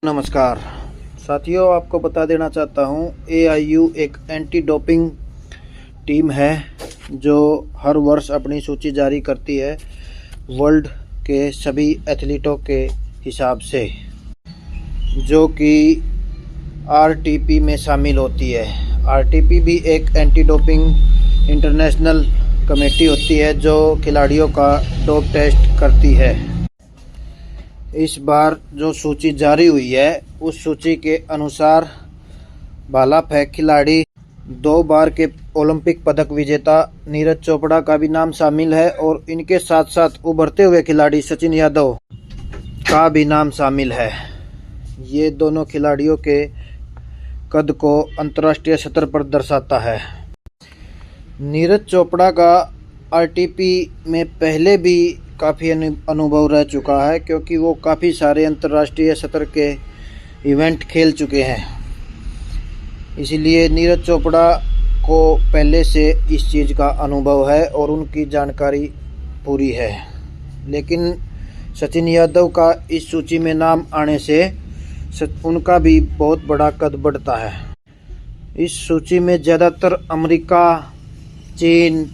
नमस्कार साथियों, आपको बता देना चाहता हूँ AIU एक एंटी डोपिंग टीम है जो हर वर्ष अपनी सूची जारी करती है वर्ल्ड के सभी एथलीटों के हिसाब से, जो कि RTP में शामिल होती है। RTP भी एक एंटी डोपिंग इंटरनेशनल कमेटी होती है जो खिलाड़ियों का डोप टेस्ट करती है। इस बार जो सूची जारी हुई है उस सूची के अनुसार भाला फेंक खिलाड़ी 2 बार के ओलंपिक पदक विजेता नीरज चोपड़ा का भी नाम शामिल है और इनके साथ साथ उभरते हुए खिलाड़ी सचिन यादव का भी नाम शामिल है। ये दोनों खिलाड़ियों के कद को अंतर्राष्ट्रीय स्तर पर दर्शाता है। नीरज चोपड़ा का RTP में पहले भी काफ़ी अनुभव रह चुका है, क्योंकि वो काफ़ी सारे अंतर्राष्ट्रीय स्तर के इवेंट खेल चुके हैं। इसलिए नीरज चोपड़ा को पहले से इस चीज़ का अनुभव है और उनकी जानकारी पूरी है। लेकिन सचिन यादव का इस सूची में नाम आने से उनका भी बहुत बड़ा कद बढ़ता है। इस सूची में ज़्यादातर अमेरिका, चीन,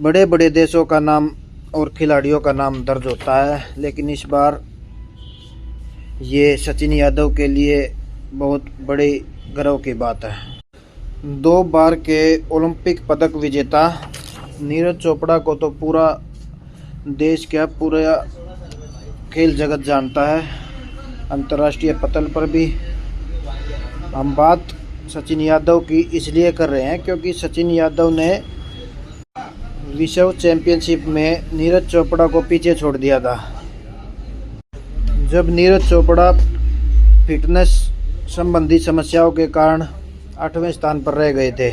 बड़े बड़े देशों का नाम और खिलाड़ियों का नाम दर्ज होता है। लेकिन इस बार ये सचिन यादव के लिए बहुत बड़ी गर्व की बात है। 2 बार के ओलंपिक पदक विजेता नीरज चोपड़ा को तो पूरा देश क्या पूरा खेल जगत जानता है। अंतर्राष्ट्रीय पटल पर भी हम बात सचिन यादव की इसलिए कर रहे हैं क्योंकि सचिन यादव ने विश्व चैंपियनशिप में नीरज चोपड़ा को पीछे छोड़ दिया था, जब नीरज चोपड़ा फिटनेस संबंधी समस्याओं के कारण 8वें स्थान पर रह गए थे।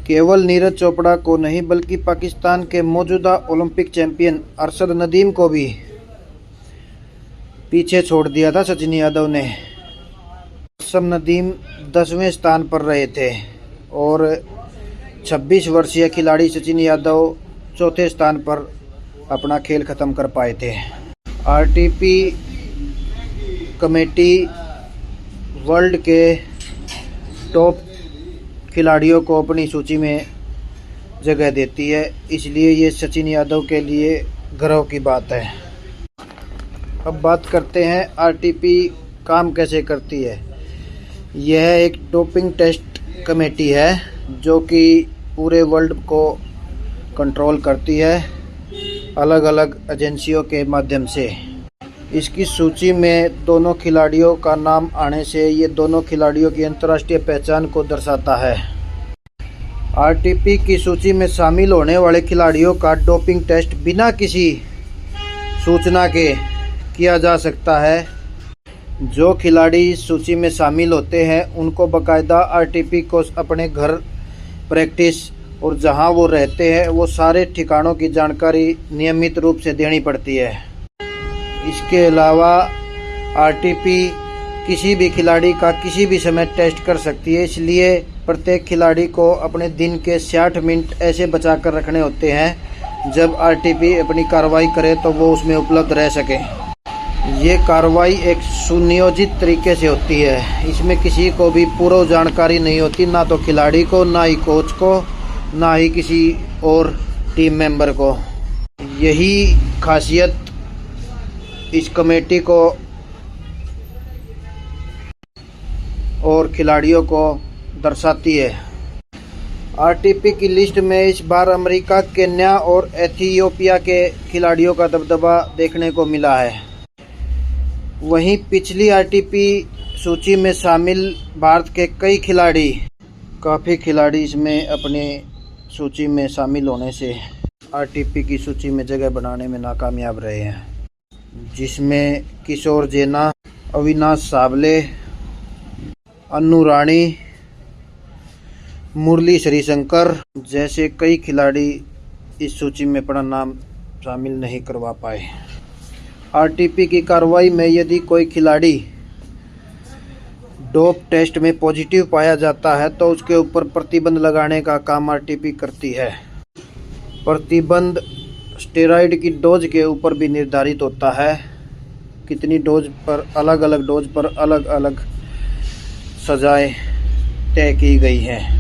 केवल नीरज चोपड़ा को नहीं बल्कि पाकिस्तान के मौजूदा ओलंपिक चैंपियन अरशद नदीम को भी पीछे छोड़ दिया था सचिन यादव ने। अरशद नदीम 10वें स्थान पर रहे थे और 26 वर्षीय खिलाड़ी सचिन यादव 4थे स्थान पर अपना खेल खत्म कर पाए थे। RTP कमेटी वर्ल्ड के टॉप खिलाड़ियों को अपनी सूची में जगह देती है, इसलिए ये सचिन यादव के लिए गर्व की बात है। अब बात करते हैं RTP काम कैसे करती है। यह एक डोपिंग टेस्ट कमेटी है जो कि पूरे वर्ल्ड को कंट्रोल करती है अलग अलग एजेंसियों के माध्यम से। इसकी सूची में दोनों खिलाड़ियों का नाम आने से ये दोनों खिलाड़ियों की अंतर्राष्ट्रीय पहचान को दर्शाता है। RTP की सूची में शामिल होने वाले खिलाड़ियों का डोपिंग टेस्ट बिना किसी सूचना के किया जा सकता है। जो खिलाड़ी इस सूची में शामिल होते हैं उनको बाकायदा RTP को अपने घर, प्रैक्टिस और जहां वो रहते हैं वो सारे ठिकानों की जानकारी नियमित रूप से देनी पड़ती है। इसके अलावा RTP किसी भी खिलाड़ी का किसी भी समय टेस्ट कर सकती है, इसलिए प्रत्येक खिलाड़ी को अपने दिन के 60 मिनट ऐसे बचा कर रखने होते हैं जब RTP अपनी कार्रवाई करे तो वो उसमें उपलब्ध रह सके। ये कार्रवाई एक सुनियोजित तरीके से होती है। इसमें किसी को भी पूर्व जानकारी नहीं होती, ना तो खिलाड़ी को, ना ही कोच को, ना ही किसी और टीम मेंबर को। यही खासियत इस कमेटी को और खिलाड़ियों को दर्शाती है। RTP की लिस्ट में इस बार अमेरिका, केन्या और एथियोपिया के खिलाड़ियों का दबदबा देखने को मिला है। वहीं पिछली RTP सूची में शामिल भारत के काफ़ी खिलाड़ी इसमें अपने सूची में शामिल होने से RTP की सूची में जगह बनाने में नाकामयाब रहे हैं, जिसमें किशोर जेना, अविनाश सावले, अन्नू रानी, मुरली श्रीशंकर जैसे कई खिलाड़ी इस सूची में अपना नाम शामिल नहीं करवा पाए। RTP की कार्रवाई में यदि कोई खिलाड़ी डोप टेस्ट में पॉजिटिव पाया जाता है तो उसके ऊपर प्रतिबंध लगाने का काम RTP करती है। प्रतिबंध स्टेरॉयड की डोज के ऊपर भी निर्धारित होता है। कितनी डोज पर अलग अलग डोज पर अलग अलग सज़ाएं तय की गई हैं।